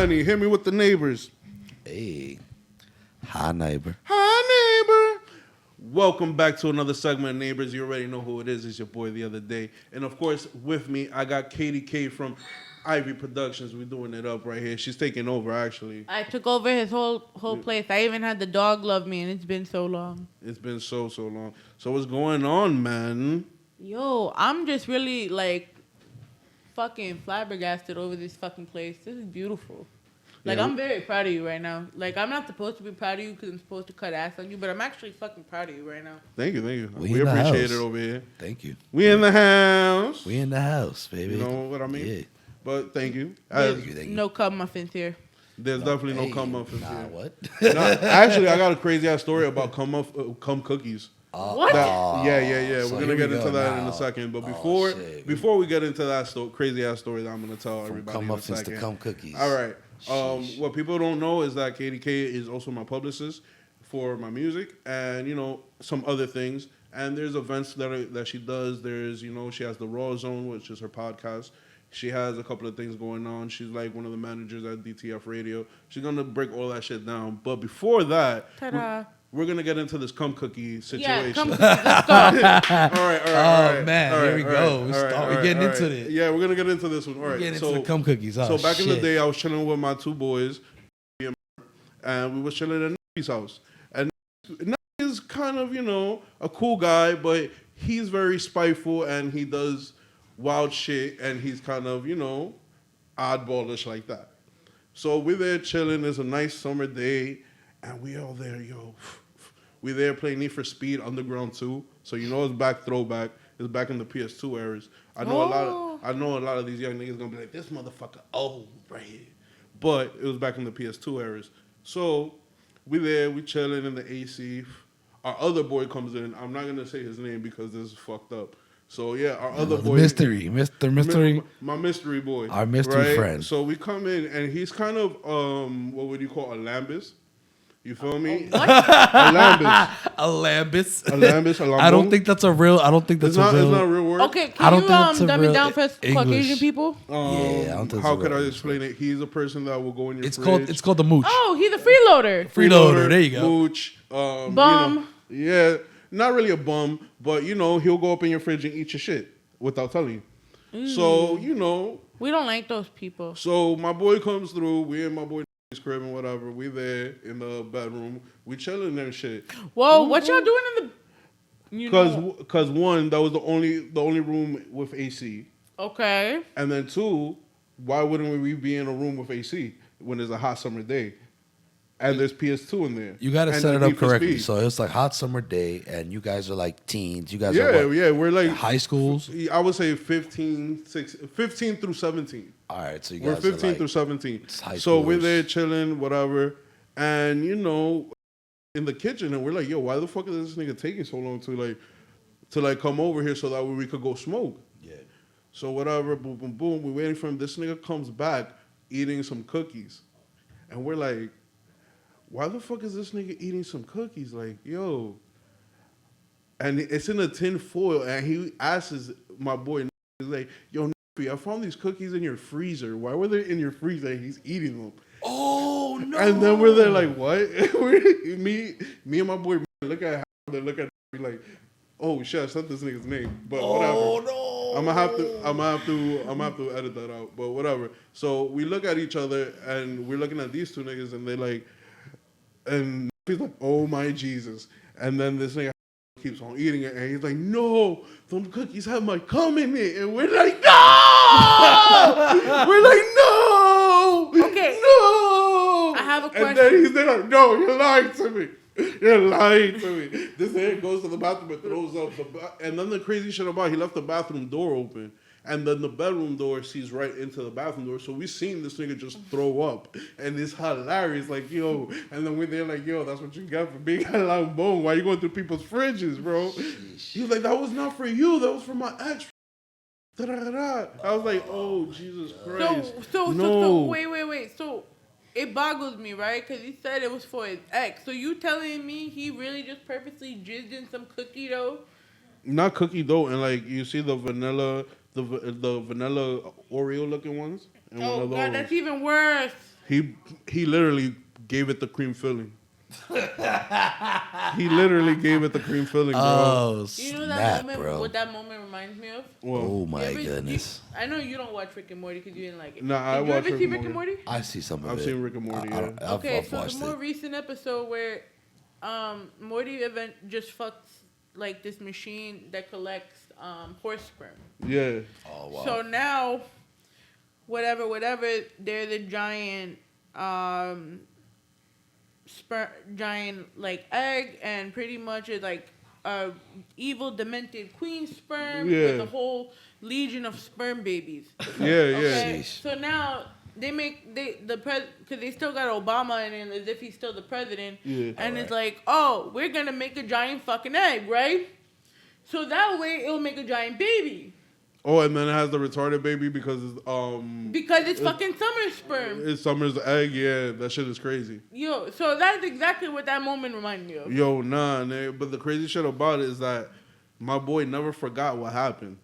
Manny, hit me with the neighbors. Hey. Hi, neighbor. Hi, neighbor. Welcome back to another segment of Neighbors. You already know who it is. It's your boy The Other Day. And, of course, with me, I got Katie Kay from Ivy Productions. We're doing it up right here. She's taking over, actually. I took over his whole place. I even had the dog love me, and it's been so long. It's been so long. So what's going on, man? Yo, I'm just really, like, fucking flabbergasted over this fucking place. This is beautiful. Like, yeah. I'm very proud of you right now. Like, I'm not supposed to be proud of you because I'm supposed to cut ass on you, but I'm actually fucking proud of you right now. Thank you. We appreciate it over here. Thank you. We in the house. We in the house, baby. You know what I mean? Yeah. But thank you. Thank you. No cum muffins here. There's definitely no cum muffins here. What? No, actually, I got a crazy ass story about cum cookies. What? Yeah. So we're gonna get into that now. in a second. But before we get into that crazy ass story that I'm gonna tell everybody cum in a muffins second. to cum cookies. All right. What people don't know is that Katie Kay is also my publicist for my music and some other things. And there's events that she does. There's she has the RawrrrZone, which is her podcast. She has a couple of things going on. She's like one of the managers at DTF Radio. She's gonna break all that shit down. But before that, we're gonna get into this cum cookie situation. Yeah, cum cookies. Let's go. all right. Oh man, here we go. We're getting into it. Yeah, we're gonna get into this one. All right. Getting into the cum cookies. So back in the day, I was chilling with my two boys, and we was chilling at Nappy's house. And Nappy is kind of a cool guy, but he's very spiteful and he does wild shit, and he's kind of oddballish like that. So we're there chilling. It's a nice summer day, and we all there, We there playing Need for Speed Underground 2. So it's back throwback. It's back in the PS2 eras. I know a lot of these young niggas gonna be like, this motherfucker old right here. But it was back in the PS2 eras. So we there, we chilling in the AC. Our other boy comes in. I'm not gonna say his name because this is fucked up. So yeah, our other boy, mystery. My mystery boy, our mystery friend. So we come in and he's kind of what would you call a lambus? You feel me? What? A lambus. A lambus. I don't think that's a real. It's not a real word. Okay, can you dumb it down for us Caucasian people? Yeah, I don't think how could I explain it? He's a person that will go in your fridge. It's called the mooch. Oh, he's a freeloader. Freeloader. There you go. Mooch. Bum. Yeah, not really a bum, but he'll go up in your fridge and eat your shit without telling you. So we don't like those people. So my boy comes through. We and my boy crib and whatever. We there in the bedroom. We chilling and shit. Whoa, what y'all doing in the? Because one, that was the only room with AC. Okay. And then two, why wouldn't we be in a room with AC when it's a hot summer day? And there's PS2 in there. You got to set it up correctly. So it's like hot summer day, and you guys are like teens. You guys are we're like high schools. I would say 15 through 17. All right, so we're 15 through 17. So we're there chilling, whatever, and in the kitchen, and we're like, yo, why the fuck is this nigga taking so long to come over here so that way we could go smoke? Yeah. So whatever, boom, boom, boom. We're waiting for him. This nigga comes back eating some cookies, and we're like, why the fuck is this nigga eating some cookies? Like, yo. And it's in a tin foil, and he asks my boy, he's like, yo, I found these cookies in your freezer. Why were they in your freezer? And he's eating them. Oh, no. And then we're there like, what? me and my boy look at me like, oh, shit, I said this nigga's name. But whatever. Oh, no. I'm gonna have to edit that out. But whatever. So we look at each other, and we're looking at these two niggas, and they're like, and he's like, oh my Jesus. And then this nigga keeps on eating it, and he's like, no, them cookies have my cum in it. And we're like, no! We're like, no! Okay. No! I have a question. And then he's like, no, you're lying to me. You're lying to me. This nigga goes to the bathroom and throws up. And then the crazy shit about he left the bathroom door open. And then the bedroom door sees right into the bathroom door. So we seen this nigga just throw up. And it's hilarious. Like, yo. And then we're there like, yo, that's what you got for being a long bone. Why you going through people's fridges, bro? He was like, that was not for you. That was for my ex. Da-da-da-da. I was like, oh, Jesus Christ. So wait. So it boggles me, right? Because he said it was for his ex. So you telling me he really just purposely jizzed in some cookie dough? Not cookie dough. And like, you see the vanilla... The vanilla Oreo looking ones. And oh God, that's even worse. He literally gave it the cream filling. He literally gave it the cream filling, bro. Oh, You know that snap, moment? bro. What that moment reminds me of? Oh my goodness. I know you don't watch Rick and Morty because you didn't like it. Nah, I Did you watch ever see Rick and Morty? I see some of it. I've seen Rick and Morty. Yeah. I've So watched the more it. recent episode where Morty just fucks like this machine that collects horse sperm. Yeah. Oh wow. So now, whatever, they're the giant giant like egg, and pretty much it's like a evil demented queen sperm with a whole legion of sperm babies. Yeah. Okay? So now because they still got Obama in it as if he's still the president, and it's like, oh, we're gonna make a giant fucking egg, right? So that way it'll make a giant baby. Oh, and then it has the retarded baby because it's fucking Summer's sperm. It's Summer's egg. Yeah, that shit is crazy. Yo, so that's exactly what that moment reminded me of. Yo, nah, nigga. But the crazy shit about it is that my boy never forgot what happened,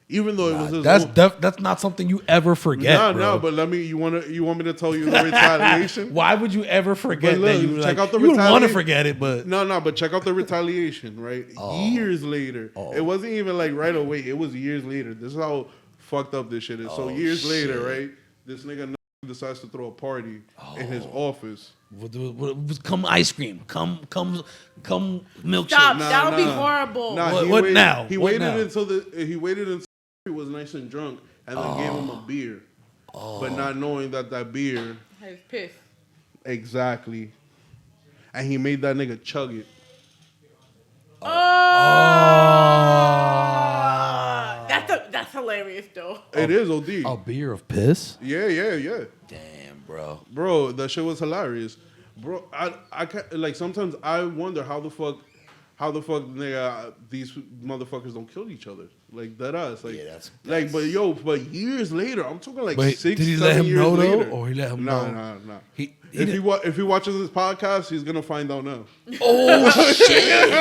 even though it was his. That's not something you ever forget. No. But you want me to tell you the retaliation? Why would you ever forget But look, that? You check out the you would want to retaliation. forget it, but No, but check out the retaliation, right? Years later. It wasn't even like right away. It was years later. This is how fucked up this shit is. So years later, right? This nigga decides to throw a party in his office. come ice cream, come milkshake. Stop, that'll be horrible. Nah, What now? He What waited now? until he was nice and drunk, and then gave him a beer, but not knowing that beer Has piss. exactly, and he made that nigga chug it. That's hilarious though. It is OD. A beer of piss? Yeah. Damn, bro. Bro, that shit was hilarious. Bro, I can't, like, sometimes I wonder how the fuck nigga, these motherfuckers don't kill each other. Like, that us. Like, that's like, but years later, I'm talking like Wait, 6, did he 7 let him years know, though, later. or he let him know? Nah. He If he watches this podcast, he's gonna find out now. Oh shit!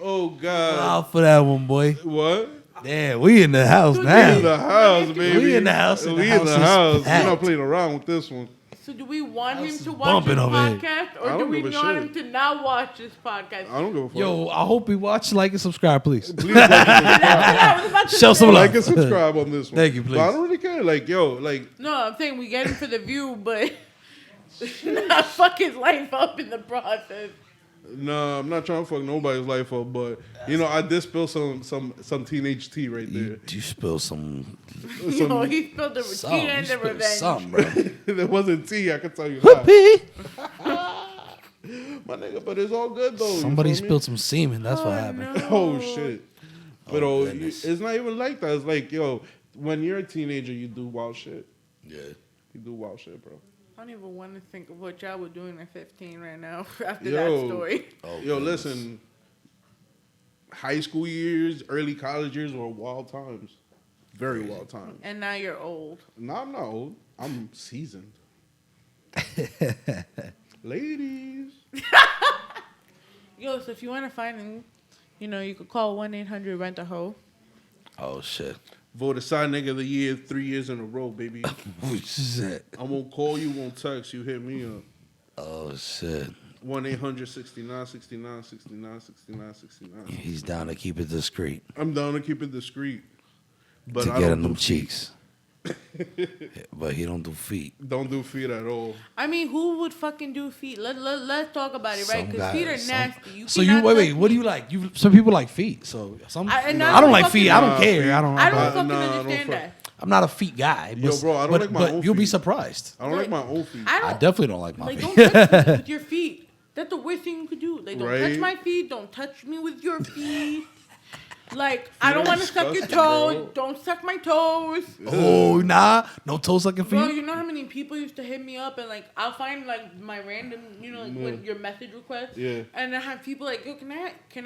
Oh God. Out for that one, boy. What? Damn, we in the house We in now. the house, baby. We in the house, and We the in the house is house. We're packed. not playing around with this one. So do we want him to watch bumping this over here. podcast, I or do don't we give a want shit. him to not watch this podcast? I don't give a fuck. Yo, I hope he watch, like, and subscribe, please. Please like and subscribe. I was about to Show say. some love. Like and subscribe on this one. Thank you, But please. I don't really care. Like, yo, like, No, I'm saying we get him for the view, but not fuck his life up in the process. nah, I'm not trying to fuck nobody's life up, but you know, I did spill some teenage tea right there. You spill some Yo, he spilled the something. tea You and the spill revenge. something, bro. There wasn't tea, I can tell you that. My nigga, but it's all good though. you Somebody feel me? spilled some semen. That's what happened. No. Oh shit. But goodness. it's not even like that. It's like, yo, when you're a teenager, you do wild shit. Yeah. You do wild shit, bro. I don't even want to think of what y'all were doing at 15 right now after Yo. that story. Oh, Yo, goodness. listen. High school years, early college years were wild times. Very wild times. And now you're old. No, I'm not old. I'm seasoned. Ladies. Yo, so if you want to find him, you know, you could call 1-800-RENT-A-HOE. Oh shit. Voted side nigga of the year 3 years in a row, baby. Oh shit. I won't call you, won't text you, hit me up. Oh shit. 1-800-69-69-69-69-69. He's down to keep it discreet. I'm down to keep it discreet. But To I get don't him them do cheeks. But he don't do feet. Don't do feet at all. I mean, who would fucking do feet? Let's talk about it, right? Some Because feet are guys, nasty. So you cannot wait. touch What do feet. you like? Some people like feet. So some. I don't I don't like fucking feet. I know. don't care. I I don't fucking Nah, I don't understand fuck- that. I'm not a feet guy. Yo, But, bro, I don't but, like my but own you'll be feet. surprised. I don't like my own feet. I don't. I definitely don't like my Like, feet. don't touch me with your feet. That's the worst thing you could do. Like, don't touch Right? my feet. Don't touch me with your feet. Like, I don't are want to suck your disgusting, toes. bro. Don't suck my toes. Oh nah, no toe sucking Bro, feet. you know how many people used to hit me up and like I'll find like my random, you know, like when your message request. Yeah. And I have people like, yo, can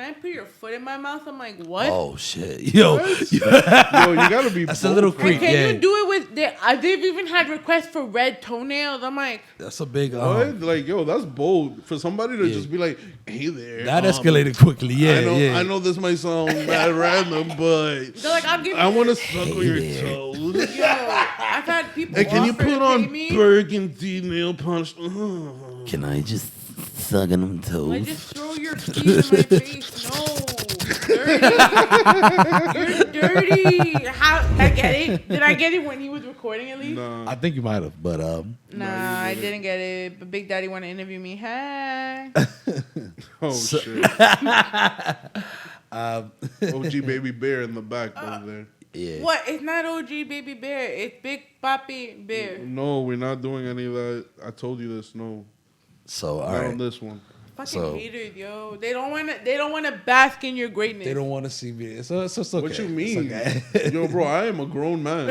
I put your foot in my mouth? I'm like, what? Oh shit. Yo. Yo, you gotta be That's a little bold, And creep. can Yeah. you do it with? They've even had requests for red toenails. I'm like, That's a big. What? Like, yo, that's bold for somebody to just be like, "Hey there." That escalated quickly. Yeah, I know, yeah. I know this might sound mad random, but They're like, I'll give you. I want to suck on your it. toes. Yo, I've had people. Hey, can you offer to put pay on me. burgundy nail polish? Can I just suck on them Like, toes? just throw your keys in my face. No. Dirty. You're dirty. How? Did I get it? Did I get it when he was recording at least? Nah. I think you might have, but Nah, I didn't get it. But Big Daddy want to interview me. Hey. Oh, shit. OG Baby Bear in the back over there. Yeah. What? It's not OG Baby Bear. It's Big Papi Bear. No, we're not doing any of that. I told you this. No. So all Not right. on this one. Fucking So- haters, yo. They don't want to. They don't want to bask in your greatness. they don't want to see me. So it's okay. What you It's mean? okay. Yo, bro, I am a grown man.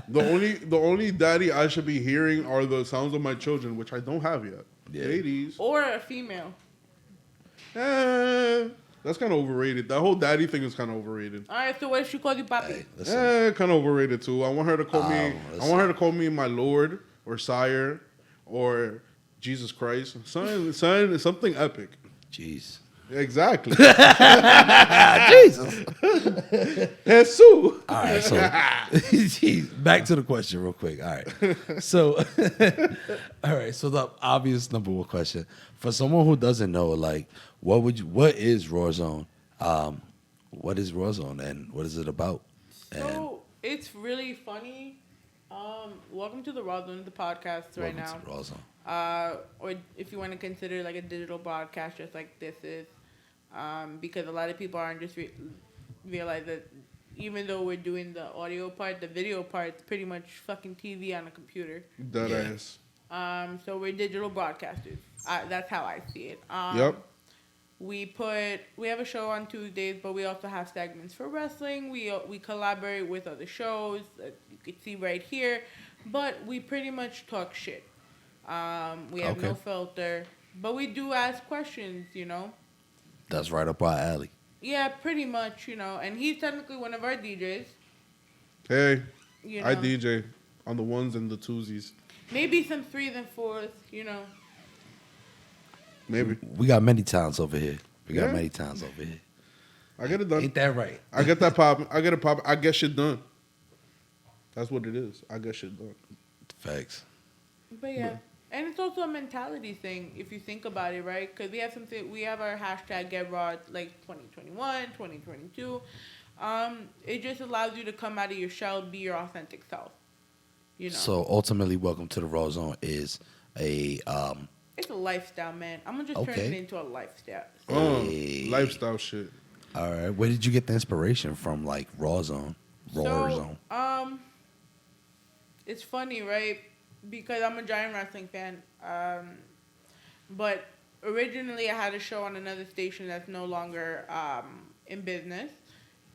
the only daddy I should be hearing are the sounds of my children, which I don't have yet. Yeah. Ladies. Or a female. That's kind of overrated. That whole daddy thing is kind of overrated. All right. So what if she calls you Papi? Hey, listen. Kind of overrated too. I want her to call me. I listen. want her to call me my Lord or Sire or Jesus Christ. Something epic. Jeez. Exactly. Jesus. Jesus. All right. So jeez, back to the question, real quick. All right. So, all right. So the obvious number one question for someone who doesn't know, like, what is RawrrrZone? What is RawrrrZone and what is it about? So it's really funny. Welcome to the RawrrrZone, the podcast right now. Welcome to RawrrrZone. Or if you want to consider like a digital broadcast, just like this is, because a lot of people aren't just realize that even though we're doing the audio part, the video part's pretty much fucking TV on a computer. That Yeah. ass. So we're digital broadcasters. That's how I see it. Yep. We have a show on Tuesdays, but we also have segments for wrestling. We collaborate with other shows that you could see right here, but we pretty much talk shit. We have no Okay. filter, but we do ask questions, you know. That's right up our alley. Yeah, pretty much, you know. And he's technically one of our DJs. Hey, You know, I DJ on the ones and the twosies. maybe some threes and fours, you know. Maybe. We got many towns over here. We got Yeah. many towns over here. I get it done. Ain't that right? I get that pop. I get it pop. I get shit done. That's what it is. I get shit done. Facts. But yeah, and it's also a mentality thing if you think about it, right? Because we have our hashtag Get Raw like 2021, 2022. It just allows you to come out of your shell, be your authentic self. You know, So ultimately, welcome to the RawrrRZone is a it's a lifestyle, man. I'm gonna just turn Okay. it into a lifestyle. Hey. Lifestyle shit. all right. Where did you get the inspiration from? Like RawrrZone. So, it's funny, right? Because I'm a giant wrestling fan. But originally I had a show on another station that's no longer in business.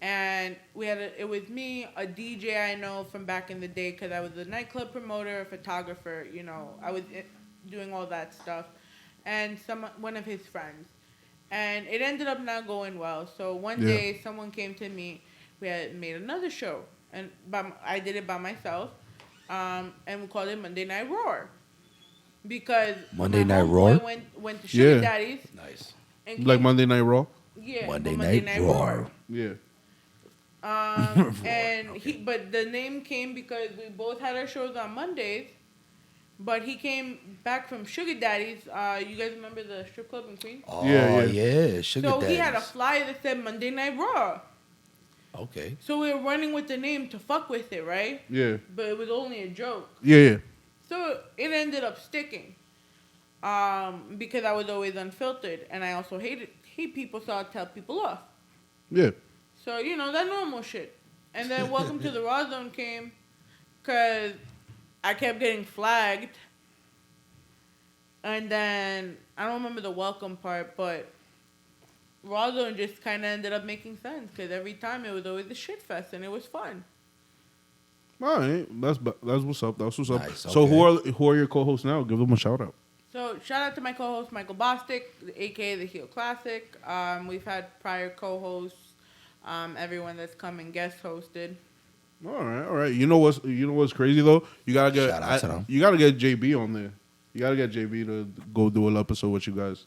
And it was me, a DJ I know from back in the day because I was a nightclub promoter, a photographer, you know. I was doing all that stuff. And one of his friends. And it ended up not going well. So one day someone came to me. We had made another show. And I did it by myself. And we called it Monday Night Roar. Because Monday my Night homeboy Roar? went to Sugar Yeah. Daddy's. Nice. And Like came- Monday Night Raw. Yeah, Monday for Night Roar. Yeah. But the name came because we both had our shows on Mondays. But he came back from Sugar Daddy's. You guys remember the strip club in Queens? Oh Yeah, yeah. Sugar So he had a daddies. flyer that said Monday Night Raw. Okay. So we were running with the name to fuck with it, right? Yeah. But it was only a joke. Yeah. So it ended up sticking. Because I was always unfiltered. And I also hate people, so I'd tell people off. Yeah. So, you know, that normal shit. And then Welcome to the RawrrRZone came because I kept getting flagged. And then, I don't remember the welcome part, but RawrrZone just kind of ended up making sense because every time it was always a shit fest and it was fun. All right. That's what's up. That's what's up. Nice, So okay. who are your co-hosts now? Give them a shout out. So, shout out to my co-host, Michael Bostic, a.k.a. The Heel Classic. We've had prior co-hosts, everyone that's come and guest hosted. All right. You know what's crazy though? You gotta get Shout out to them. you gotta get JB on there. You gotta get JB to go do an episode with you guys.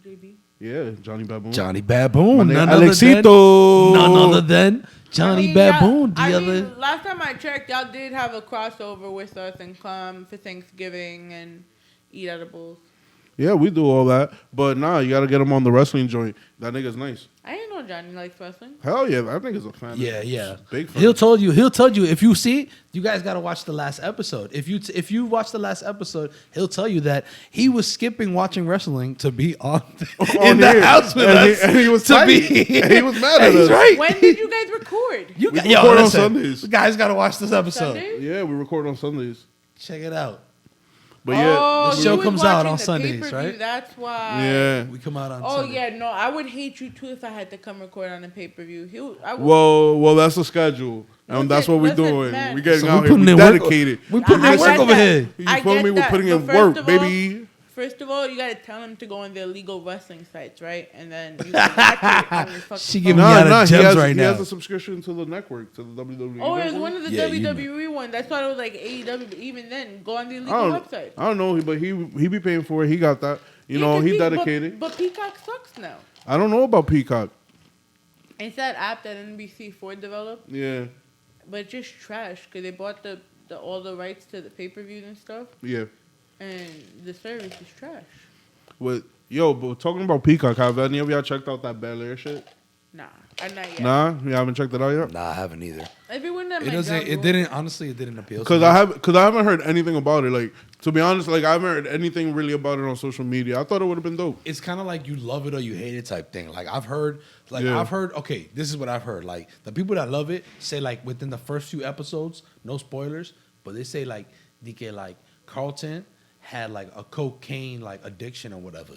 JB? Yeah, Johnny Baboon. Johnny Baboon. My nigga None other Alexito. none other than Johnny Baboon. Last time I checked, y'all did have a crossover with us and come for Thanksgiving and eat edibles. Yeah, we do all that. But nah, you got to get him on the wrestling joint. That nigga's nice. I didn't know Johnny likes wrestling. Hell yeah, that nigga's a fan. Yeah. Big fan. He'll tell you if you see it, you guys got to watch the last episode. If you watch the last episode, he'll tell you that he was skipping watching wrestling to be on in the house with us. And he was to tight. be. And he was mad at He's us. right. When did you guys record? You We got, yo, record on listen, Sundays. you guys got to watch this episode. Sunday? Yeah, we record on Sundays. Check it out. But yeah, The show you was comes out watching on the Sundays, pay-per-view, right? That's why. yeah. We come out on Oh Sunday. yeah, no, I would hate you too if I had to come record on a pay-per-view. Well, that's the schedule. And that's what we're Listen, doing. man. We getting So out we here. putting We in work. dedicated. We putting I in work get over that. here. You I feel get me? We're that, putting but in first work, of all- baby. First of all, you gotta tell them to go on their legal wrestling sites, right? And then you can watch it on your fucking She phone. giving me out of he gems has, right he now. has a subscription to the network, to the WWE. Oh, it was network. one of the Yeah, you know. WWE ones. I thought it was like AEW. But even then, go on the I legal don't, website. I don't know, but he be paying for it. He got that. You know, 'cause he dedicated. But Peacock sucks now. I don't know about Peacock. It's that app that NBC4 developed, Yeah, but it's just trash because they bought the all the rights to the pay-per-views and stuff, yeah. and the service is trash. But talking about Peacock, have any of y'all checked out that Bel Air shit? Nah, I'm not yet. Nah, you haven't checked it out yet. Nah, I haven't either. Everyone that It my doesn't. job It will- didn't. Honestly, it didn't appeal. Cause I haven't heard anything about it. Like, to be honest, like I haven't heard anything really about it on social media. I thought it would have been dope. It's kind of like you love it or you hate it type thing. Like I've heard. Yeah. Okay, this is what I've heard. Like the people that love it say like within the first few episodes, no spoilers, but they say like DK like Carlton had like a cocaine like addiction or whatever.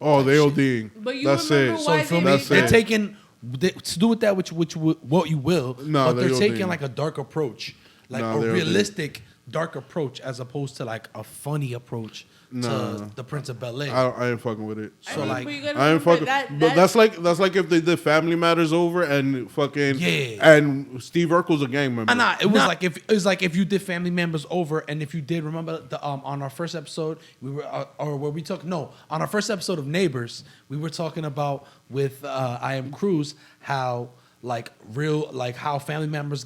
Oh, they ODing. But you That's remember it. So why you feel they me? That's They're it. taking to do with that what you will, No, but they're they taking ODing. like a dark approach, like No, a they're ODing. realistic dark approach as opposed to like a funny approach No. to the Prince of Bel Air. I ain't fucking with it. So, like, but you gotta I ain't remember fucking. that, But that's like if they did Family Matters over and fucking and Steve Urkel's a gang member. Nah, it was like if you did Family Members over, and if you did remember the on our first episode we were on our first episode of Neighbors we were talking about with I Am Cruz how like real like how Family Matters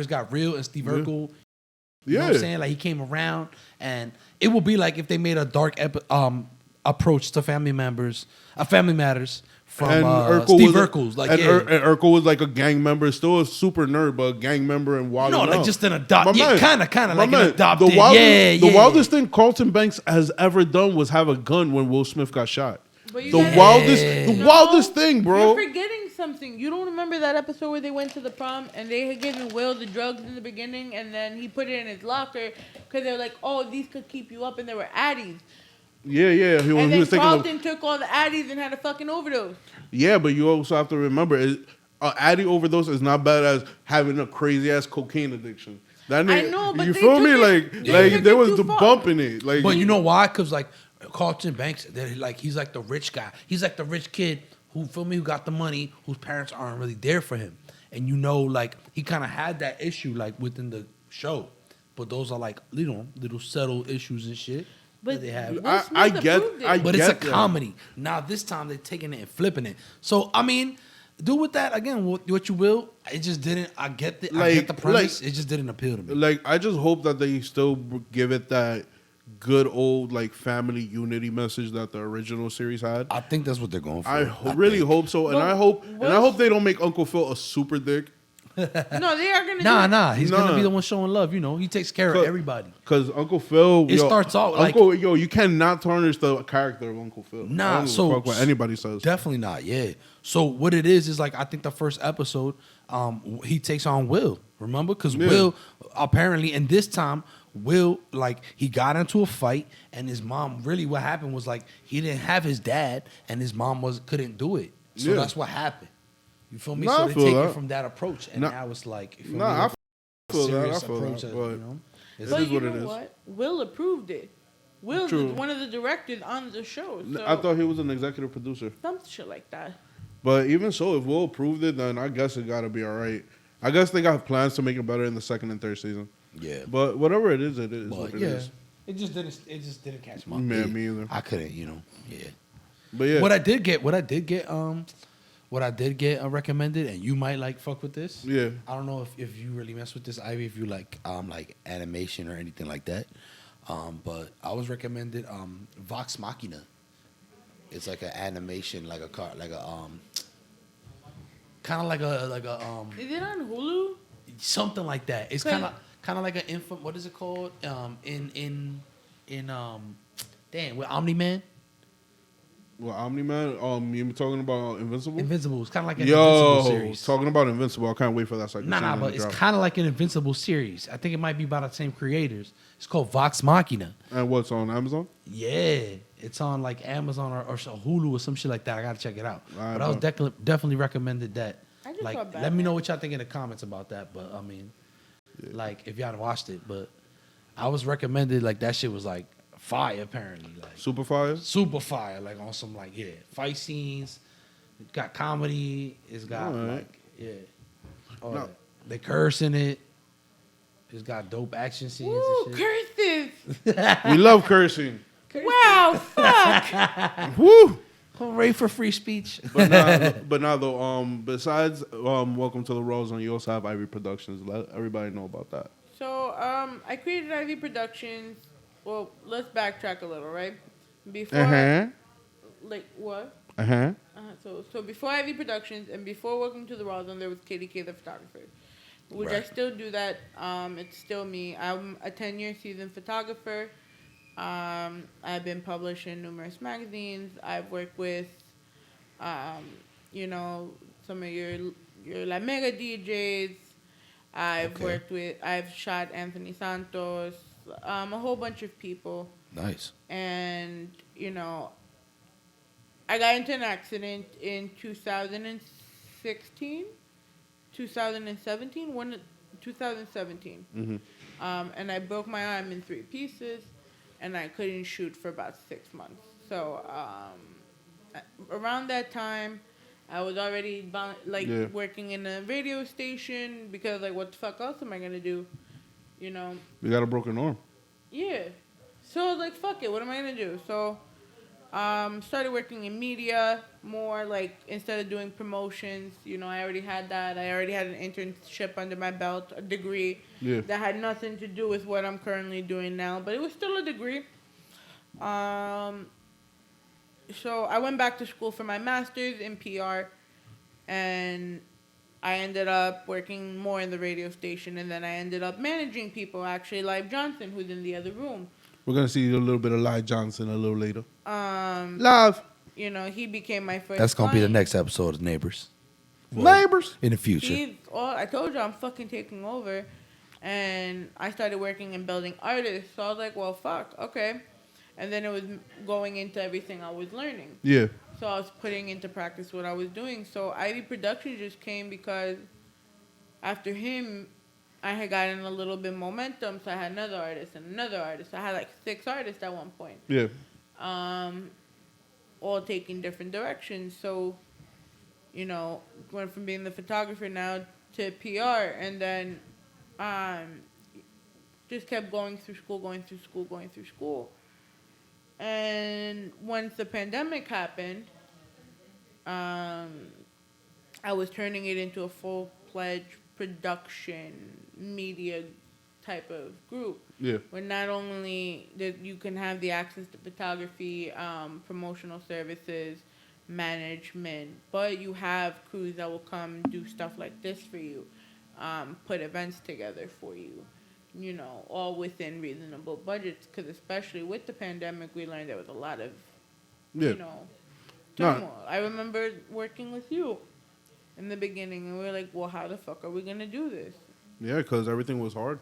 got real and Steve Urkel. You know what I'm saying? Like he came around, and it would be like if they made a dark approach to Family Matters from Steve Urkel's. Like, and yeah. and Urkel was like a gang member, still a super nerd, but a gang member and wild. No, like just an adopted. My Yeah, man, kind of my like man, an adopted. The wildest, The wildest thing Carlton Banks has ever done was have a gun when Will Smith got shot. But you The gotta- wildest thing, bro. You're forgetting something. You don't remember that episode where they went to the prom and they had given Will the drugs in the beginning, and then he put it in his locker because they're like, "Oh, these could keep you up," and they were Addies. Yeah. He And then was thinking of, Carlton took all the Addies and had a fucking overdose. yeah, but you also have to remember, Addy overdose is not bad as having a crazy ass cocaine addiction. That I nigga, know, but you they feel took me? it- Like they took there it was too the far. bump in it. Like, But you know why? Because like Carlton Banks, he's like the rich guy. He's like the rich kid who who got the money, whose parents aren't really there for him. And like he kind of had that issue like within the show. But those are like little subtle issues and shit that they have. Will Smith I get- approved it. I But it's a get that. comedy. Now this time they're taking it and flipping it. So I mean, do with that again what you will. It just didn't. I get the premise. It just didn't appeal to me. Like, I just hope that they still give it that good old like family unity message that the original series had. I think that's what they're going for. I really hope so, and I hope Well, they don't make Uncle Phil a super dick. No, they are gonna. Nah. He's gonna Nah. be the one showing love. You know, he takes care of everybody. Cause Uncle Phil, It starts out like- Uncle. You cannot tarnish the character of Uncle Phil. Nah, I don't give a so- fuck what anybody says. Definitely not. Yeah. So what it is like I think the first episode, he takes on Will. Remember, because Yeah. Will apparently, and this time Will like he got into a fight, and his mom. Really, what happened was like he didn't have his dad, and his mom couldn't do it. So Yeah. that's what happened. You feel me? Nah, so I they feel take that. it from that approach, and Nah. now it's like you feel Nah, me? I A feel that. serious I feel approach, that. you But know? it But is you what know it is. what? Will approved it. Will's True. one of the directors on the show. So I thought he was an executive producer. some shit like that. But even so, if Will approved it, then I guess it gotta be all right. I guess they got plans to make it better in the second and third season. Yeah. But whatever it is But what it yeah, is. it just didn't catch my Man, eye. me either. I couldn't, yeah. But yeah, What I did get recommended, and you might like fuck with this. yeah. I don't know if you really mess with this, Ivy, if you like animation or anything like that. But I was recommended Vox Machina. It's like an animation, like a car, like a kind of like a Is it on Hulu? something like that. It's Okay. kind of like an info. What is it called? Damn, with Omni Man. Well, Omni-Man, you talking about Invincible? Invincible. It's kind of like an Invincible Yo, series. talking about Invincible, I can't wait for that second Nah, season but to it's drop. kind of like an Invincible series. I think it might be by the same creators. It's called Vox Machina. And what's on Amazon? Yeah, it's on like Amazon or Hulu or some shit like that. I gotta check it out. Alright, But I was bro. definitely recommended that. I just Like, saw Batman. let me know what y'all think in the comments about that. But I mean, like, if y'all watched it, but I was recommended like that shit was like fire apparently, like Super Fire? super fire, like on some like fight scenes. It got comedy. It's got Alright. like all No. that. They curse in it. It's got dope action scenes Woo, and shit. curses. We love cursing. Wow, fuck. Woo! Hooray for free speech. But now though, besides Welcome to the RawrrrZone, you also have Ivy Productions. Let everybody know about that. So, I created IV Productions. Well, let's backtrack a little, right? Before, like, what? So before IV Productions and before Welcome to the RawrrRZone, there was Katie Kay, the photographer, which I Right. still do that. It's still me. I'm a 10-year seasoned photographer. I've been published in numerous magazines. I've worked with, some of your La Mega DJs. I've shot Anthony Santos, a whole bunch of people. Nice. And, I got into an accident in 2017, 2017. Mm-hmm. And I broke my arm in 3 pieces, and I couldn't shoot for about 6 months. So around that time, I was already working in a radio station because, like, what the fuck else am I gonna do? You got a broken arm. Yeah. So I was like, fuck it, what am I gonna do? So started working in media more, like, instead of doing promotions, I already had that. I already had an internship under my belt, a degree that had nothing to do with what I'm currently doing now, but it was still a degree. So I went back to school for my master's in PR, and I ended up working more in the radio station, and then I ended up managing people, actually, like Johnson, who's in the other room. We're gonna see a little bit of Lai Johnson a little later. Live. He became my first That's gonna be the client. next episode of Neighbors. Neighbors. In the future. I told you I'm fucking taking over, and I started working and building artists. So I was like, well, fuck, okay. And then it was going into everything I was learning. Yeah. So I was putting into practice what I was doing. So Ivy Productions just came because after him, I had gotten a little bit momentum. So I had another artist and another artist. I had like 6 artists at one point. Yeah. All taking different directions. So, went from being the photographer now to PR, and then just kept going through school. And once the pandemic happened, I was turning it into a full-fledged production media type of group. Yeah. Where not only that you can have the access to photography, promotional services, management, but you have crews that will come do stuff like this for you, put events together for you, all within reasonable budgets. Because especially with the pandemic, we learned there was a lot of, turmoil. I remember working with you in the beginning, and we were like, well, how the fuck are we going to do this? Yeah, because everything was hard.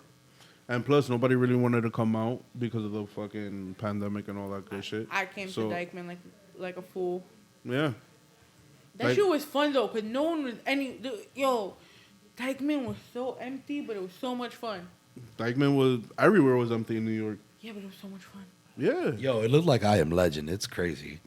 And plus, nobody really wanted to come out because of the fucking pandemic and all that good shit. I came to Dykeman like a fool. Yeah. That shit was fun, though, because no one was Dykeman was so empty, but it was so much fun. Dykeman everywhere was empty in New York. Yeah, but it was so much fun. Yeah. Yo, it looked like I Am Legend. It's crazy.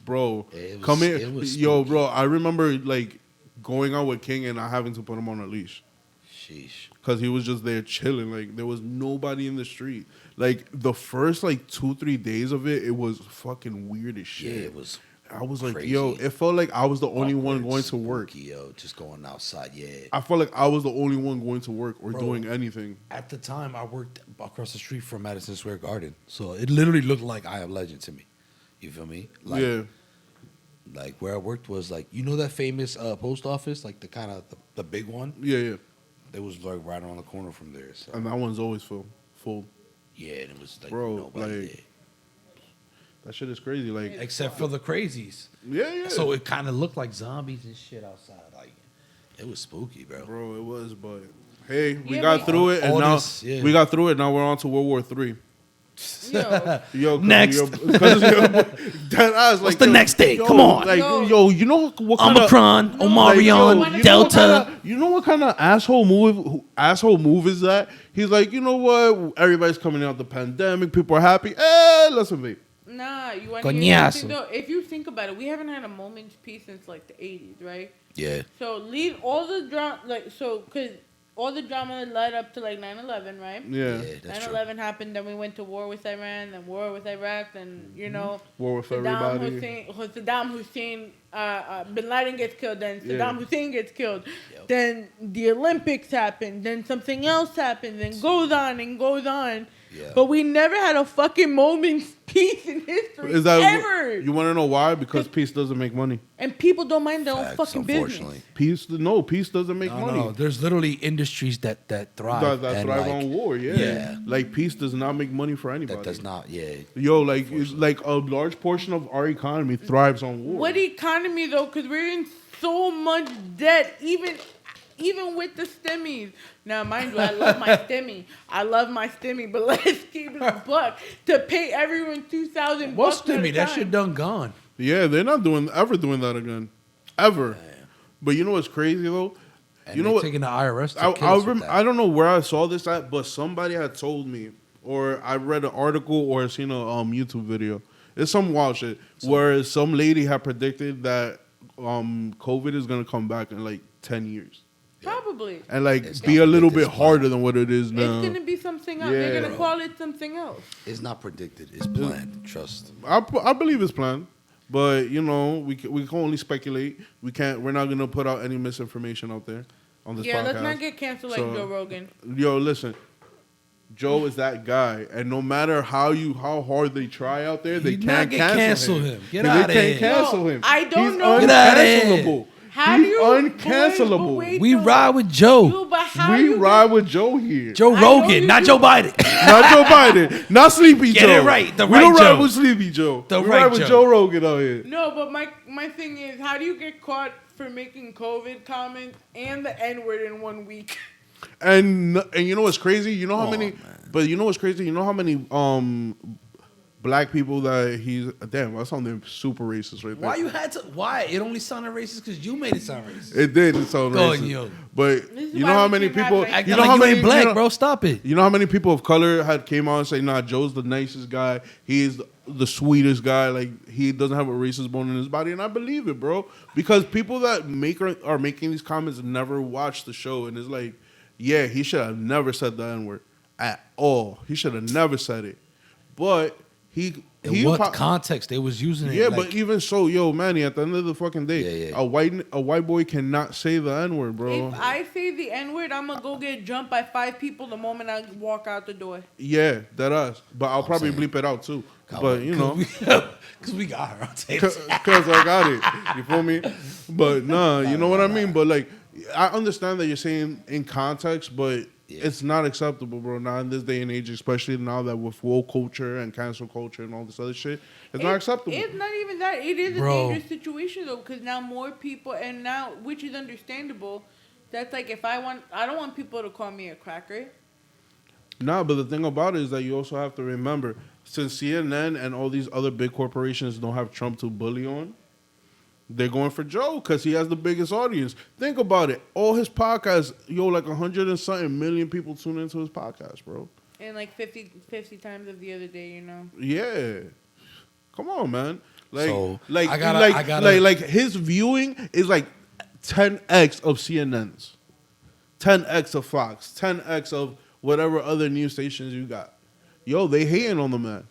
Bro, It was- come it here. was Yo, spooky. bro, I remember, like, going out with King and not having to put him on a leash. Sheesh. Because he was just there chilling. Like, there was nobody in the street. Like, the first, 2-3 days of it, it was fucking weird as shit. Yeah, it was. I was like, Crazy. yo, it felt like I was the only one Awkward, going to work. spooky, yo, just going outside. Yeah. I felt like I was the only one going to work or Bro. doing anything. At the time, I worked across the street from Madison Square Garden, so it literally looked like I Am Legend to me. You feel me? Like, Yeah. Like where I worked was like, you know that famous post office, like the kind of the big one. Yeah. It was like right around the corner from there. So And that one's always full. yeah, and it was like Bro, nobody like, there. That shit is crazy. Like, Except for the crazies. yeah. So it kind of looked like zombies and shit outside. Like it was spooky, bro. Bro, it was, but hey, we Yeah, got but- through it, and All now this, yeah. we got through it. Now we're on to World War III. Yo, Yo, Next. That ass, What's the next day? Come on. like Yo. you know what kind Omicron, No, Omarion, like, yo, Delta. You know what kind of asshole move is that? He's like, you know what? Everybody's coming out the pandemic. People are happy. Let's invade. nah, you want to hear Coñazo. something though? If you think about it, we haven't had a moment's peace since like the 80s, right? Yeah. So leave all the drama, because all the drama led up to like 9/11, right? Yeah. That's true. 9/11 happened, then we went to war with Iran, then war with Iraq, then, you know, War with Saddam everybody. Hussein, Bin Laden gets killed, then Yeah. Saddam Hussein gets killed, Yep. then the Olympics happened, then something else happened, then goes on and goes on. Yeah. But we never had a fucking moment's peace in history Is that ever. you want to know why? Because peace doesn't make money. And people don't mind their own Facts, fucking unfortunately. business. Peace doesn't make money. No, there's literally industries that thrive. That and, thrive like, on war, yeah. yeah. Like peace does not make money for anybody. That does not, yeah. Yo, like it's like a large portion of our economy thrives on war. What economy though? Because we're in so much debt, even with the stimmies. Now, mind you, I love my stimmy, but let's keep it a buck to pay everyone $2,000. What's at a Stimmy? That time. shit done gone. Yeah, they're not ever doing that again, ever. But you know what's crazy though? And You know they're what? taking the IRS to I kill us with that. I don't know where I saw this at, but somebody had told me, or I read an article or seen a YouTube video. It's some wild shit where some lady had predicted that COVID is gonna come back in like 10 years. Probably. And like It's be not a little predicted, bit harder than what it is now. It's gonna be something else. They're Yeah. gonna call it something else. It's not predicted. It's planned. Trust. I believe it's planned, but you know we can only speculate. We're not gonna put out any misinformation out there on this Yeah, podcast. let's not get canceled like So- Joe Rogan. Yo, listen. Joe is that guy, and no matter how hard they try out there, they You can't not get cancel cancel him. him. Get They outta can't here. cancel No, him. I don't He's know. Get outta here. uncancelable. How He's do you uncancelable. But wait, We though. ride with Joe. Yo, but how We you ride get- with Joe here. Joe I know Rogan, you not do. Joe Biden. Not Joe Biden. Not Sleepy Get Joe. it right, the we right don't ride Joe. with Sleepy Joe. The we right ride with Joe. Joe Rogan out here. No, but my thing is, how do you get caught for making COVID comments and the N word in 1 week? And you know what's crazy? You know how Come many? on, man. But you know what's crazy? You know how many black people that he's damn? That sounded super racist right there. Why you had to? Why it only sounded racist because you made it sound racist. It did. It sounded Go, racist. yo. But This is you know why how we many can't have, people? like, Acting You know like how you many? ain't black, you know, bro. Stop it. You know how many people of color had came out and say, "Nah, Joe's the nicest guy. He's the sweetest guy. Like he doesn't have a racist bone in his body." And I believe it, bro, because people that are making these comments never watch the show, and it's like, yeah, he should have never said the N word at all. He should have never said it, but he. In what context they was using it? Yeah, like, but even so, yo, Manny, at the end of the fucking day, Yeah. a white boy cannot say the N word, bro. If I say the N word, I'm gonna go get jumped by 5 people the moment I walk out the door. Yeah, that us. But I'll probably saying. bleep it out too. Come But on, you know, because we got her on tape. cause I got it. You feel me? But nah, you know what I mean. But like, I understand that you're saying in context, but it's not acceptable, bro. Now in this day and age, especially now that with woke culture and cancel culture and all this other shit, it's not acceptable. It's not even that. It is Bro. a dangerous situation though, because now more people, and now which is understandable. That's like if I don't want people to call me a cracker. Nah, but the thing about it is that you also have to remember, since CNN and all these other big corporations don't have Trump to bully on, they're going for Joe because he has the biggest audience. Think about it. All his podcasts, like 100 and something million people tune into his podcast, bro. And like 50 times of the other day, you know. Yeah. Come on, man. Like, So, like, I gotta- like his viewing is like 10x of CNN's, 10x of Fox, 10x of whatever other news stations you got. Yo, they hating on the man.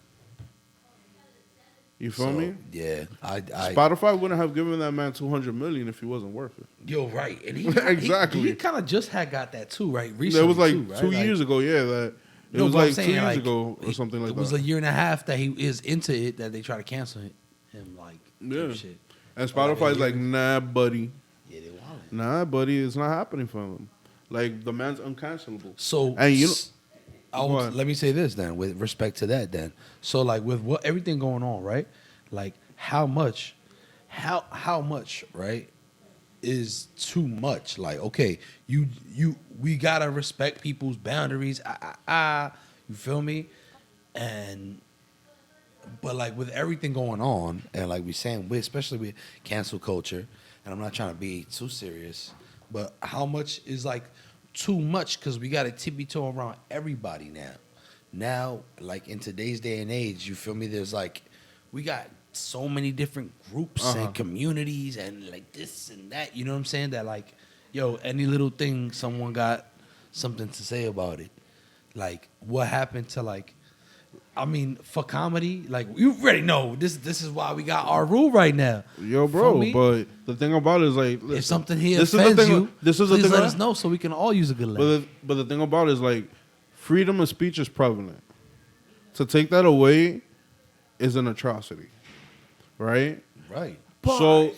You feel me? Yeah, I Spotify wouldn't have given that man $200 million if he wasn't worth it. Yo, right, and Exactly. He kind of just had got that too, right? That Recently, was like too, right? 2 years ago. Yeah, that it No, was but I'm like saying, 2 years like, ago or something like that. It was a year and a half that he is into it that they try to cancel him. Like, Yeah. shit. And Or like Spotify's a like, year. nah, buddy. Yeah, they wildin'. Nah, buddy, it's not happening for him. Like, the man's uncancelable. So, And you know, What? let me say this then, with respect to that, then. So, like, with everything going on, right? Like, how much, right, is too much? Like, okay, we gotta respect people's boundaries. You feel me? But like with everything going on, and like we saying, especially with cancel culture, and I'm not trying to be too serious, but how much is like too much? Because we got to tippy toe around everybody now. Now, like in today's day and age, you feel me? There's like, we got so many different groups and communities and like this and that. You know what I'm saying? That like, yo, any little thing, someone got something to say about it. Like, what happened to like, I mean, for comedy, like you already know this is why we got our rule right now. Yo, Feel bro, me? but the thing about it is like, listen, If something here this is the offends thing- you, this is the please thing let about- us know so we can all use a good laugh. but the thing about it is like, freedom of speech is prevalent. To take that away is an atrocity, right? Right. So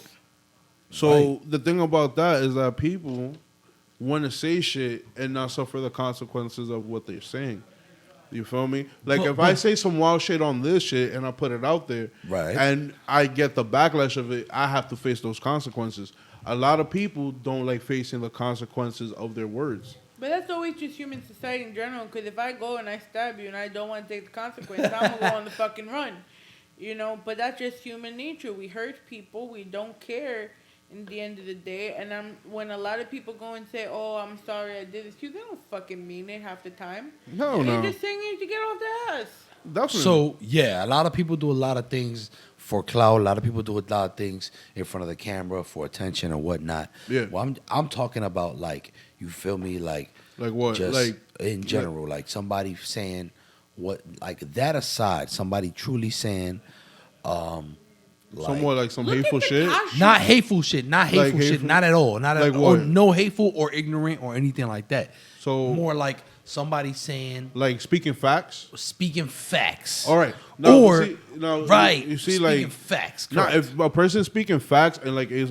Right. the thing about that is that people want to say shit and not suffer the consequences of what they're saying. You feel me? Like if I say some wild shit on this shit and I put it out there, Right. and I get the backlash of it, I have to face those consequences. A lot of people don't like facing the consequences of their words. But that's always just human society in general. Because if I go and I stab you and I don't want to take the consequence, I'm gonna go on the fucking run. You know. But that's just human nature. We hurt people. We don't care. In the end of the day, and when a lot of people go and say, "Oh, I'm sorry, I did this," they don't fucking mean it half the time. No. They're just saying it to get off the ass. Definitely. So yeah, a lot of people do a lot of things for clout. A lot of people do a lot of things in front of the camera for attention or whatnot. Yeah. Well, I'm talking about like, you feel me, like what? just Like in general, like somebody saying what, like that aside, somebody truly saying, like, somewhat like some Look at hateful the shit. costume. not hateful shit, not at all, not Like at all, what? no hateful or ignorant or anything like that. So- more like somebody saying, Like speaking facts. speaking facts. All right. Now, you Or see- now, right, You see, speaking like facts. now, Correct. if a person speaking facts and like is,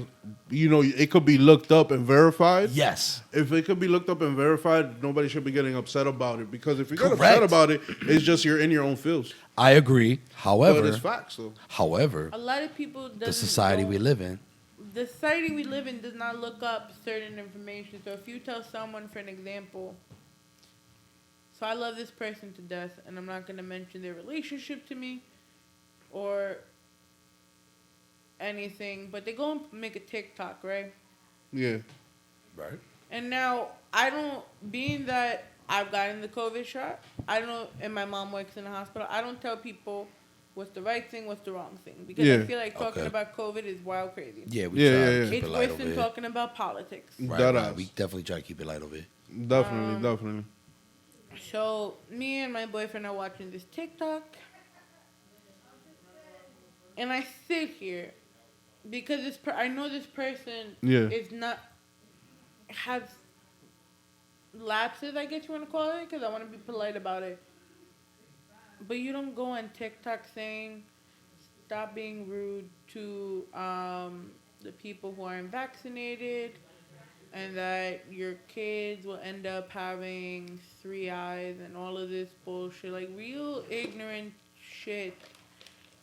you know, it could be looked up and verified. Yes. If it could be looked up and verified, nobody should be getting upset about it, because if you get Correct. upset about it, it's just you're in your own fields. I agree. But However, it's facts though. A lot of people the society we live in. The society we live in does not look up certain information. So if you tell someone, for an example, so I love this person to death, and I'm not going to mention their relationship to me or anything, but they go and make a TikTok, right? Yeah. Right. And now, being that I've gotten the COVID shot, and my mom works in the hospital, I don't tell people what's the right thing, what's the wrong thing. Because I Yeah. feel like talking Okay. about COVID is wild crazy. Yeah, we Yeah, try yeah, to yeah. keep It's it light worse over than here. talking about politics. Right, That right. ass. We definitely try to keep it light over here. Definitely. So me and my boyfriend are watching this TikTok, and I sit here because I know this person Yeah. has lapses, I guess you want to call it, because I want to be polite about it. But you don't go on TikTok saying stop being rude to the people who aren't vaccinated, and that your kids will end up having 3 eyes and all of this bullshit, like real ignorant shit.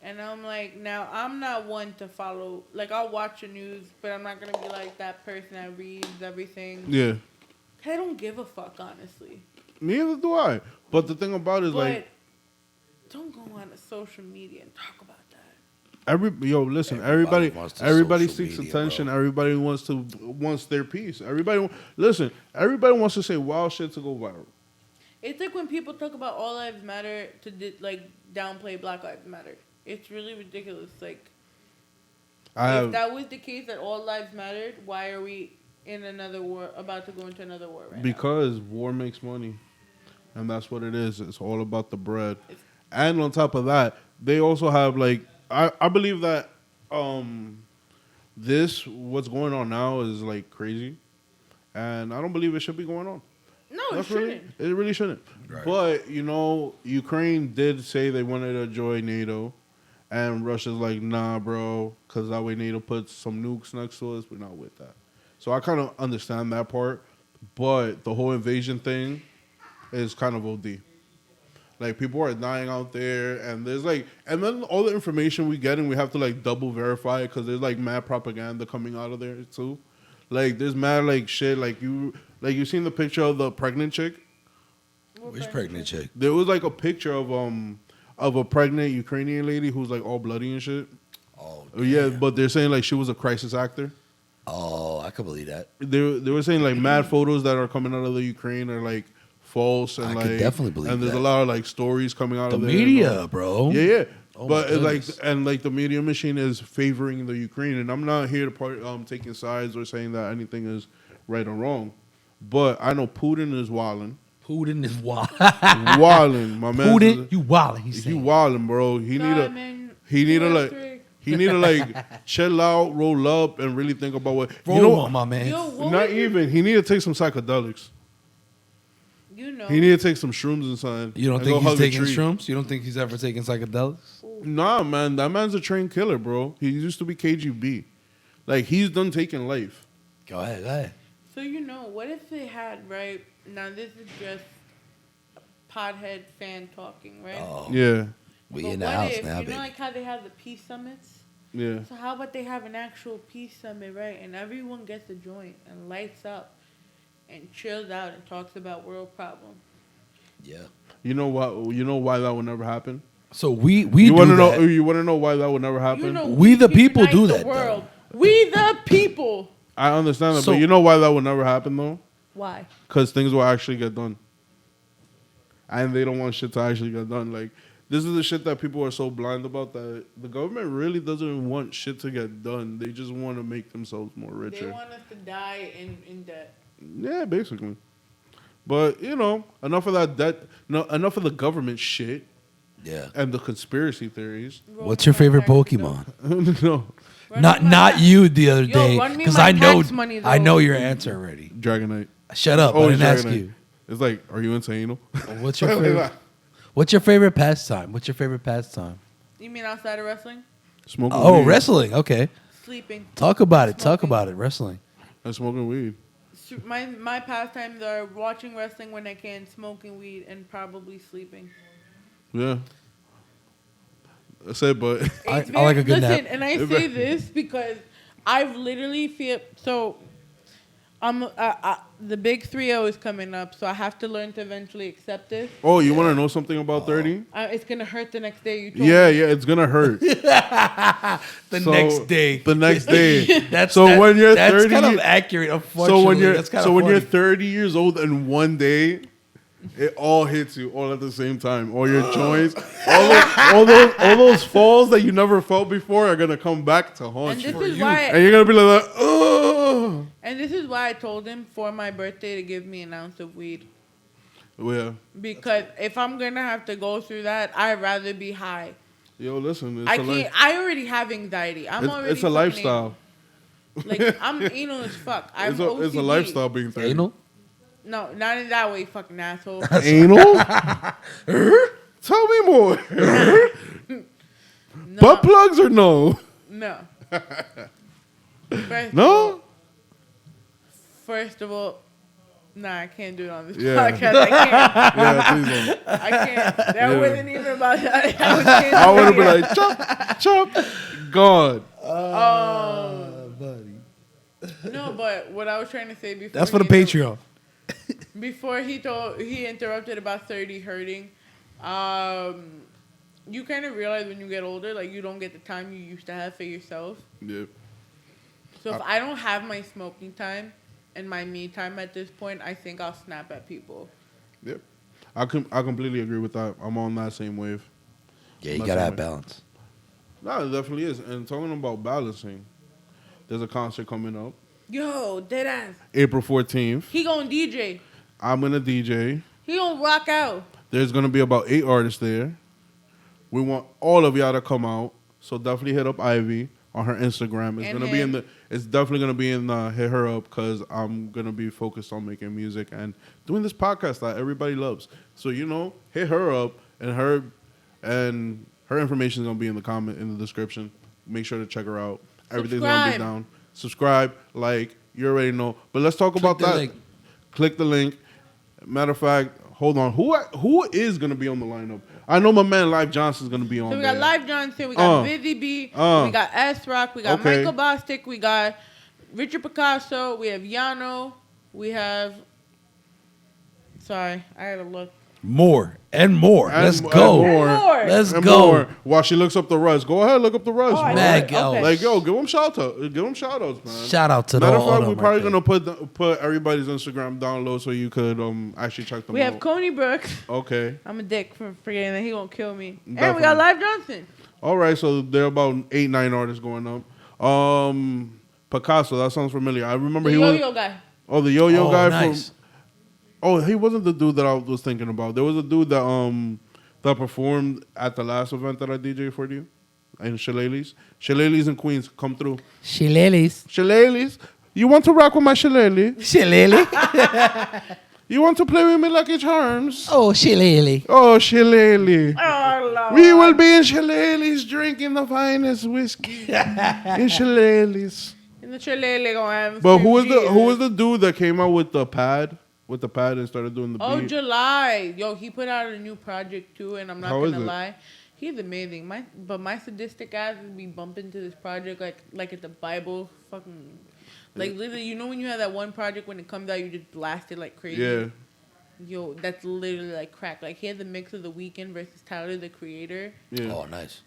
And I'm like, now I'm not one to follow, like I'll watch the news, but I'm not gonna be like that person that reads everything. Yeah. I don't give a fuck, honestly. Neither do I. But the thing about it is But like don't go on a social media and talk about that. listen, Everybody everybody wants the everybody social seeks media, attention. bro. Everybody wants their piece. Everybody wants to say wild shit to go viral. It's like when people talk about all lives matter to like downplay Black Lives Matter. It's really ridiculous. Like, if that was the case that all lives mattered, why are we in another war, about to go into another war right now? Because war makes money, and that's what it is. It's all about the bread. And on top of that, they also have like I believe that this what's going on now is like crazy, and I don't believe it should be going on. No, it That's shouldn't. really, it really shouldn't. Right. But you know, Ukraine did say they wanted to join NATO, and Russia's like, nah, bro, because that way NATO puts some nukes next to us. We're not with that. So I kind of understand that part, but the whole invasion thing is kind of OD. Like people are dying out there, and there's like, and then all the information we get, and we have to like double verify it because there's like mad propaganda coming out of there too. Like there's mad like shit. Like you seen the picture of the pregnant chick. Which pregnant chick? There was like a picture of a pregnant Ukrainian lady who's like all bloody and shit. Oh, Yeah, damn. but they're saying like she was a crisis actor. Oh, I could believe that. They were saying like mad photos that are coming out of the Ukraine are like false and I like could definitely believe and there's that. a lot of like stories coming out The of there. media, bro. Yeah. Oh, But my it's like goodness. and like the media machine is favoring the Ukraine, and I'm not here to taking sides or saying that anything is right or wrong. But I know Putin is wilding. Putin is wild. Wilding, my man. Putin, you wildin'. He's He saying. wilding, bro. He need to like chill out, roll up, and really think about what Roll you know. on, my man. Yo, what Not was your- even. He need to take some psychedelics. You know. He need to take some shrooms and something. You don't and think go he's hug a taking tree. shrooms? You don't think he's ever taken psychedelics? Nah, man. That man's a trained killer, bro. He used to be KGB. Like he's done taking life. Go ahead, go ahead. So you know, what if they had right now? This is just a pothead fan talking, right? Oh, Yeah, we But in the what house if, now, you baby. know, like how they have the peace summits? yeah. So how about they have an actual peace summit, right? And everyone gets a joint and lights up and chills out and talks about world problems. Yeah. You know what? You know why that would never happen. So we You do want to that. know? You want to know why that would never happen? You know, We the can people unite do the that, world. We the people. I understand that, So- but you know why that would never happen though? Why? Because things will actually get done, and they don't want shit to actually get done. Like this is the shit that people are so blind about that the government really doesn't want shit to get done. They just want to make themselves more They richer. want us to die in debt. Yeah, basically. But you know, enough of that debt. No, enough of the government shit Yeah. and the conspiracy theories. What's your favorite Pokemon? No, Not you the other day, run me because my I know tax money, though. I know your answer already. Dragonite. Shut up! I Always didn't ask Dragonite. you. It's like, are you into anal? What's your favorite? What's your favorite pastime? What's your favorite pastime? You mean outside of wrestling? Smoking Oh, weed. wrestling. Okay, Sleeping. talk about it. Talk Smoking. about it. Wrestling. And smoking weed. My pastimes are watching wrestling when I can, smoking weed, and probably sleeping. Yeah. I said, but I It's like a good listen, nap. and I say this because I've literally feel so. The big 3-0 is coming up, so I have to learn to eventually accept this. oh, you want to know something about 30? It's gonna hurt the next day. You told Yeah, me. yeah, it's gonna hurt. The So, next day. The next day. That's so when you're that's 30, kind of accurate. so Unfortunately, when you're that's kind so of when you're funny. 30 years old and one day, it all hits you all at the same time. All your joints, all those falls that you never felt before are gonna come back to haunt And you. this is why. And you're gonna be like, oh. And this is why I told him for my birthday to give me an ounce of weed. Yeah. Because if I'm gonna have to go through that, I'd rather be high. Yo, listen, it's I a can't. life. I already have anxiety. I'm already. It's a fucking lifestyle. anal. Like I'm anal as fuck. I'm It's a OCD. lifestyle being 30. Anal. No, not in that way, you fucking asshole. Anal? Tell me more. No, Butt plugs or no? no. First No? First of all, nah, I can't do it on this Yeah. podcast. I can't. Yeah, please don't. I can't. That Yeah. wasn't even about that. I would have been like, chop, chop, gone. No, but what I was trying to say before. That's for the he inter- Patreon. Before he interrupted about 30 hurting. You kind of realize when you get older, like you don't get the time you used to have for yourself. Yep. So if I don't have my smoking time and my me time at this point, I think I'll snap at people. Yep. I completely agree with that. I'm on that same wave. Yeah, you That's gotta have right. balance. No, it definitely is. And talking about balancing, there's a concert coming up, Yo, dead ass. April 14th. He gonna DJ. I'm gonna DJ. He gonna rock out. There's gonna be about 8 artists there. We want all of y'all to come out, So definitely hit up Ivy on her Instagram. It's And gonna be in him. the. It's definitely gonna be in the hit her up because I'm gonna be focused on making music and doing this podcast that everybody loves. So hit her up and her information is gonna be in the comment in the description. Make sure to check her out. Everything's gonna be Subscribe. down. Subscribe, like, you already know. But let's talk about the that. link. Click the link. Matter of fact, hold on. Who is gonna be on the lineup? I know my man Live Johnson's gonna be on. So we there. got Live Johnson, we got Busy B, we got S Rock, we got Okay. Michael Bostic, we got Richard Picasso, we have Yano, we have. Sorry, I gotta look. More and more. And Let's more. go. And more. Let's And go. more. While she looks up the Russ, go ahead, look up the Russ. Oh, I man. Mag know it. out. Okay. Like, yo, give them shout outs, man. Shout out to Matter the of fact, all we of them probably right gonna there. put everybody's Instagram down low so you could actually check them We out. have Coney Brooks. Okay. I'm a dick for forgetting that he won't kill me. And we Definitely. got Live Johnson. All right, so there are about 8-9 artists going up. Picasso, that sounds familiar. I remember The he was. yo-yo guy. Oh, the yo-yo Oh, guy nice. from. Oh, he wasn't the dude that I was thinking about. There was a dude that performed at the last event that I DJ for you, in Shillelagh's. Shillelagh's in Queens, come through. Shillelagh's. Shillelagh's, you want to rock with my shillelagh? Shillelagh. You want to play with me Lucky Charms? Oh, shillelagh. Oh, shillelagh. Oh, Lord. We will be in Shillelagh's drinking the finest whiskey in Shillelagh's. In the Chile, gonna have But some who was Jesus. the dude that came out with the pad? With the pad and started doing the Oh, beat? July. Yo, he put out a new project too, and I'm not How is gonna it? lie. He's amazing. My sadistic ass would be bumping to this project like at the Bible fucking like literally, when you have that one project when it comes out you just blast it like crazy. Yeah. Yo, that's literally like crack. Like he has a mix of The Weeknd versus Tyler the Creator. Yeah. Oh, nice.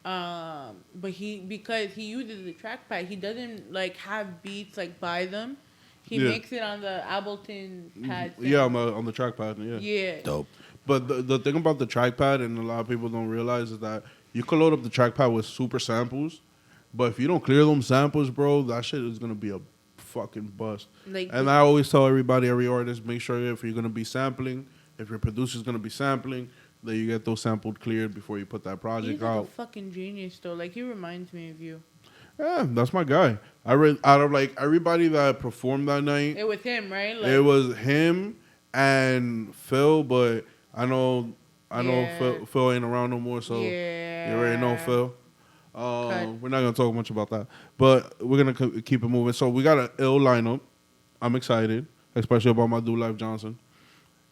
But because he uses the trackpad, he doesn't like have beats like by them. He Yeah. makes it on the Ableton pad. thing. Yeah, on the trackpad. Yeah. Yeah. Dope. But the thing about the trackpad, and a lot of people don't realize, is that you can load up the trackpad with super samples, but if you don't clear them samples, bro, that shit is gonna be a fucking bust. Like And I always tell everybody, every artist, make sure if you're gonna be sampling, if your producer's gonna be sampling, that you get those sampled cleared before you put that he's project like a out. fucking genius though. Like he reminds me of you. Yeah, that's my guy. Out of like everybody that performed that night, It was him, right? Like, it was him and Phil, but I know Yeah. Phil ain't around no more, so yeah. you already know Phil. Cut. We're not gonna talk much about that, but we're gonna keep it moving. So we got an ill lineup. I'm excited, especially about my dude Live Johnson.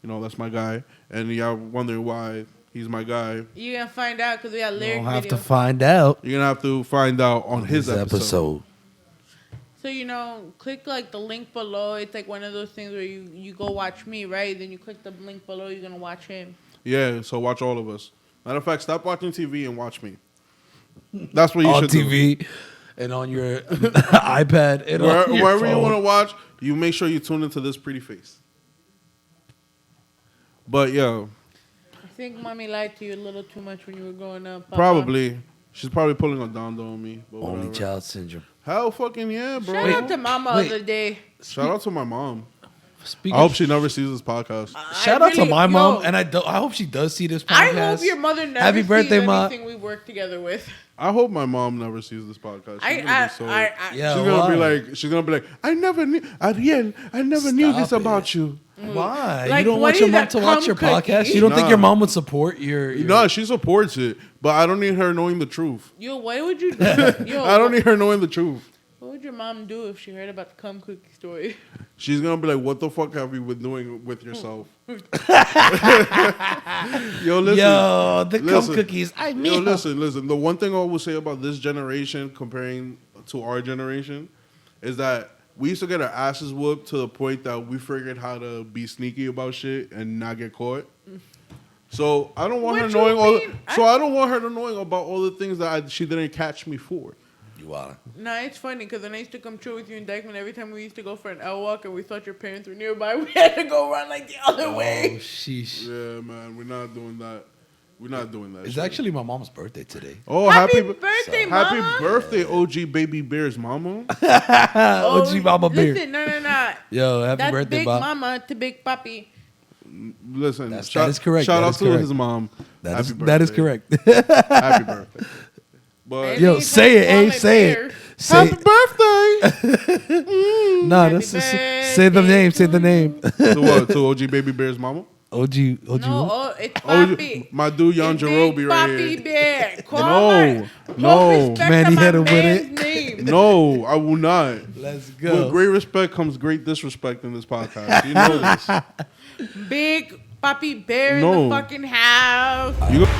That's my guy, and y'all wondering why he's my guy. You're gonna find out because we got lyric We'll have video. to find out. You're gonna have to find out on his This episode. So click like the link below. It's like one of those things where you go watch me, right? Then you click the link below. You're gonna watch him. Yeah, so watch all of us. Matter of fact, stop watching TV and watch me. That's what you On should do. TV and on your iPad. And on your Wherever you phone. want to watch, you make sure you tune into this pretty face. But yeah, I think mommy lied to you a little too much when you were growing up. Papa. probably. She's probably pulling a Dondo on me. But Only whatever. child syndrome. Hell fucking yeah, bro. Shout out to mama wait. the other day. Shout out to my mom. Speaking I hope she never sees this podcast. Shout out to my mom, yo, and I hope she does see this I podcast. hope your mother never Happy sees birthday, Ma. anything we work together with. I hope my mom never sees this podcast. She's gonna be so. Yeah, She's gonna be like, I never knew, Ariel, I never knew this Stop it. about you. Why? Like, you don't what want your is mom that to watch your cum cookie? podcast? You don't think Nah. your mom would support your No, she supports it, but I don't need her knowing the truth. Yo, what would you do? Yo, I don't need her knowing the truth. What would your mom do if she heard about the cum cookie story? She's gonna be like, "What the fuck have you been doing with yourself?" Yo, listen. Yo, the cum Listen. cookies. I Yo, mean, listen. The one thing I will say about this generation comparing to our generation is that we used to get our asses whooped to the point that we figured how to be sneaky about shit and not get caught. So I don't want What her you knowing all. mean? I don't want her to knowing about all the things that she didn't catch me for. You are. Nah, it's funny because when I used to come true with you in Dykeman, every time we used to go for an L walk and we thought your parents were nearby, we had to go run like the other Oh, way. sheesh. Yeah, man, we're not doing that. We're not doing that. It's shit. actually my mom's birthday today. Oh, Happy birthday, happy mama. birthday, OG Baby Bears, mama. OG Mama Bear. Listen, no. Yo, happy That's birthday, big Bob. mama to big papi. Listen, That is correct. Shout That out is to correct. his mom. That Happy is birthday. correct. Happy birthday. But Yo, say it, Abe. Say it. Say happy birthday No, Happy this is say the name. Say the name. to what? To OG Baby Bear's mama. OG. No, oh, it's Oh, Poppy. my dude, Yon It's Big Jerobi right Poppy here. Bear. Call No, my, no. respect Manny to my HitEmWitIt. man's name. No, I will not. Let's With go. great respect comes great disrespect in this podcast. You know this. Big Poppy Bear in No. the fucking house. You go-